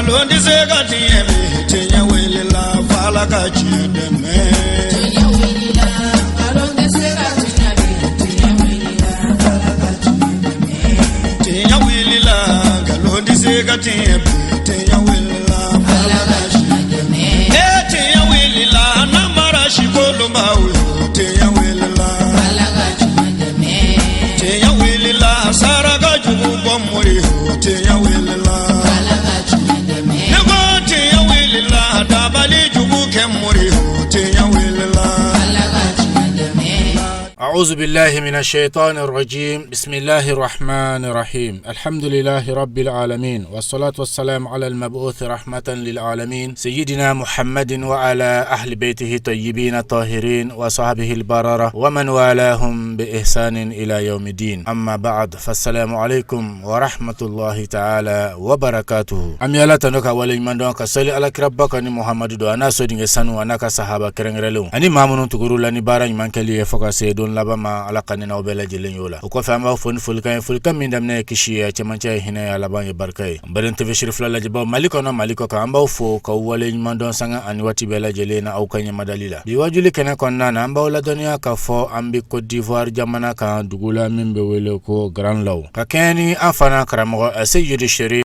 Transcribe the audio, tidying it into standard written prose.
ngalon di se ka tieme tenya wele la fala ka chideme tenya wele la ngalon di se ka tieme tenya wele la fala ka chideme tenya wele la ngalon di se ka tieme tenya wele la fala ka chideme tenya wele la namara shikolo mawe tenya wele la fala ka chideme tenya wele la sara ka jugu bomori tenya wele la أعوذ بالله من الشيطان الرجيم بسم الله الرحمن الرحيم الحمد لله رب العالمين والصلاة والسلام على المبعوث رحمة للعالمين سيدنا محمد وعلى أهل بيته طيبين الطاهرين وصحبه البررة ومن والاهم بإحسان إلى يوم الدين أما بعد فالسلام عليكم ورحمة الله تعالى وبركاته أم يلا تنوك ولي من دونك سلي على كربك أني محمد دو أنا سودين سنو أنك صحابة كرنغرلون أني مامنون تقولوا لني بارا من كلي فوق سيدون labama ala kanina obela jelen yola ko fa ma fon fulkan min damne kishi chamancha hina ya laban barkai barin tv shirif la jaba maliko ka amba fo ka wale mandon sanga ani wati bela jelena au kanya madalila bi wajuli kana konna na amba la dunya ka fo ambi Côte d'Ivoire jamana ka dugula min be wele ko Grand Law ka kani afana karamo sayyid shiri